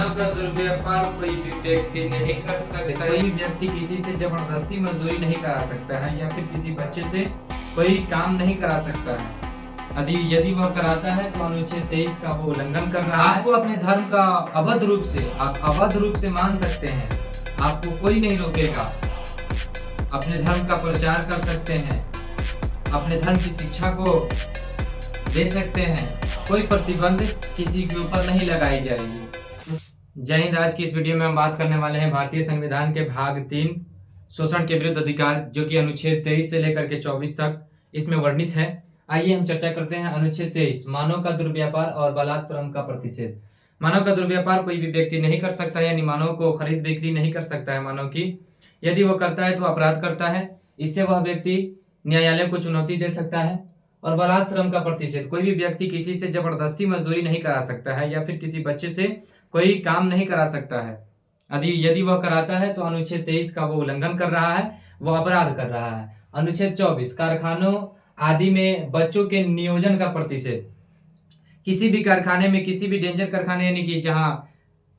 मानव का दुर्व्यापार कोई भी व्यक्ति नहीं कर सकता। कोई भी व्यक्ति किसी से जबरदस्ती मजदूरी नहीं करा सकता है या फिर किसी बच्चे से कोई काम नहीं करा सकता है। यदि वह कराता है तो अनुच्छेद 23 का वो उल्लंघन कर रहा है। आपको अपने धर्म का आप अवैध रूप से मान सकते हैं, आपको कोई नहीं रोकेगा। अपने धर्म का प्रचार कर सकते हैं, अपने धर्म की शिक्षा को दे सकते हैं, कोई प्रतिबंध किसी के ऊपर नहीं लगाई जाएगी। जय हिंद। आज की इस वीडियो में हम बात करने वाले हैं भारतीय संविधान के भाग 3 शोषण के विरुद्ध अधिकार, जो कि अनुच्छेद 23 से लेकर के 24 तक इसमें वर्णित है। आइए हम चर्चा करते हैं। अनुच्छेद 23, मानव का दुर्व्यापार और बालात श्रम का प्रतिषेध। मानव का दुर्व्यापार कोई भी व्यक्ति नहीं कर सकता है, यानी मानव को खरीद बिक्री नहीं कर सकता है मानव की। यदि वह करता है तो अपराध करता है, इससे वह व्यक्ति न्यायालय को चुनौती दे सकता है। और बालात श्रम का प्रतिषेध, कोई भी व्यक्ति किसी से जबरदस्ती मजदूरी नहीं करा सकता है या फिर किसी बच्चे से कोई काम नहीं करा सकता है। यदि वह कराता है तो अनुच्छेद 23 का वो उल्लंघन कर रहा है, वह अपराध कर रहा है। अनुच्छेद 24, कारखानों आदि में बच्चों के नियोजन का प्रतिषेध। किसी भी कारखाने में, किसी भी डेंजर कारखाने यानी कि जहां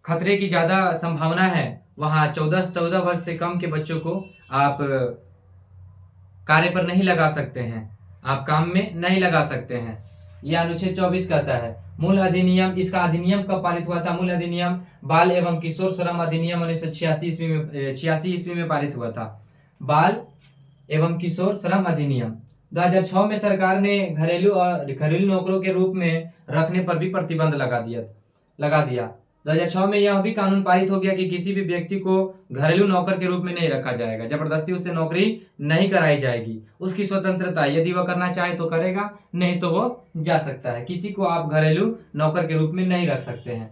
खतरे की ज्यादा संभावना है, वहां 14 वर्ष से कम के बच्चों को आप कार्य पर नहीं लगा सकते हैं, आप काम में नहीं लगा सकते हैं। यह अनुच्छेद 24 कहता है। मूल अधिनियम, इसका अधिनियम कब पारित हुआ था? मूल अधिनियम बाल एवं किशोर श्रम अधिनियम 1986 ईस्वी में पारित हुआ था। बाल एवं किशोर श्रम अधिनियम 2006 में सरकार ने घरेलू नौकरों के रूप में रखने पर भी प्रतिबंध लगा दिया। 2006 में यह भी कानून पारित हो गया कि किसी भी व्यक्ति को घरेलू नौकर के रूप में नहीं रखा जाएगा, जबरदस्ती उससे नौकरी नहीं कराई जाएगी। उसकी स्वतंत्रता, यदि वह करना चाहे तो करेगा, नहीं तो वो जा सकता है। किसी को आप घरेलू नौकर के रूप में नहीं रख सकते हैं।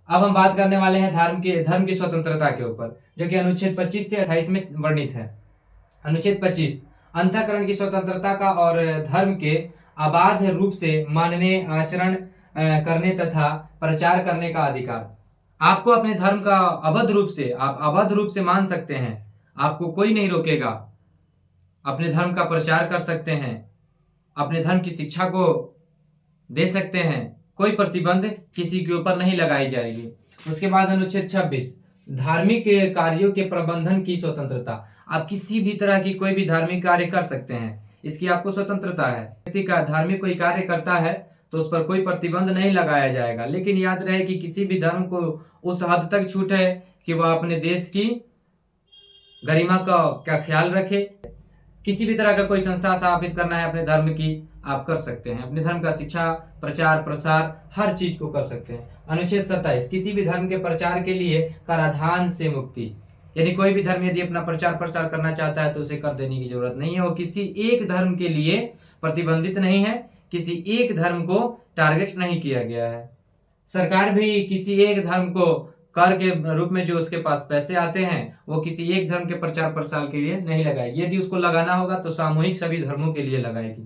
अब हम बात करने वाले हैं धर्म की स्वतंत्रता के ऊपर, जो कि अनुच्छेद 25 से 28 में वर्णित है। अनुच्छेद 25, अंतःकरण की स्वतंत्रता का और धर्म के अबाध रूप से मानने, आचरण करने तथा प्रचार करने का अधिकार। आपको अपने धर्म का अवैध रूप से मान सकते हैं, आपको कोई नहीं रोकेगा। अपने धर्म का प्रचार कर सकते हैं, अपने धर्म की शिक्षा को दे सकते हैं, कोई प्रतिबंध किसी के ऊपर नहीं लगाई जाएगी। उसके बाद अनुच्छेद 26, धार्मिक कार्यों के प्रबंधन की स्वतंत्रता। आप किसी भी तरह की कोई भी धार्मिक कार्य कर सकते हैं, इसकी आपको स्वतंत्रता है। व्यक्ति का धार्मिक कोई कार्य करता है तो उस पर कोई प्रतिबंध नहीं लगाया जाएगा, लेकिन याद रहे कि किसी भी धर्म को उस हद तक छूट है कि वह अपने देश की गरिमा का क्या ख्याल रखे। किसी भी तरह का कोई संस्था स्थापित करना है अपने धर्म की, आप कर सकते हैं। अपने धर्म का शिक्षा, प्रचार, प्रसार, हर चीज को कर सकते हैं। अनुच्छेद 27, किसी भी धर्म के प्रचार के लिए कराधान से मुक्ति, यानी कोई भी धर्म यदि अपना प्रचार प्रसार करना चाहता है तो उसे कर देने की जरूरत नहीं है। वो किसी एक धर्म के लिए प्रतिबंधित नहीं है, किसी एक धर्म को टारगेट नहीं किया गया है। सरकार भी किसी एक धर्म को कर के रूप में जो उसके पास पैसे आते हैं वो किसी एक धर्म के प्रचार प्रसार के लिए नहीं लगाएगी। यदि उसको लगाना होगा तो सामूहिक सभी धर्मों के लिए लगाएगी।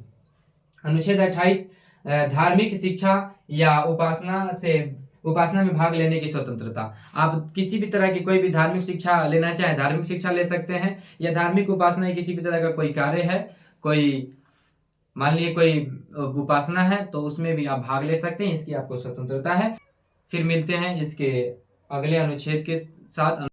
अनुच्छेद 28, धार्मिक शिक्षा या उपासना में भाग लेने की स्वतंत्रता। आप किसी भी तरह की कोई भी धार्मिक शिक्षा लेना चाहे, धार्मिक शिक्षा ले सकते हैं, या धार्मिक उपासना किसी भी तरह का कोई कार्य है, कोई मान लीजिए कोई उपासना है, तो उसमें भी आप भाग ले सकते हैं, इसकी आपको स्वतंत्रता है। फिर मिलते हैं इसके अगले अनुच्छेद के साथ।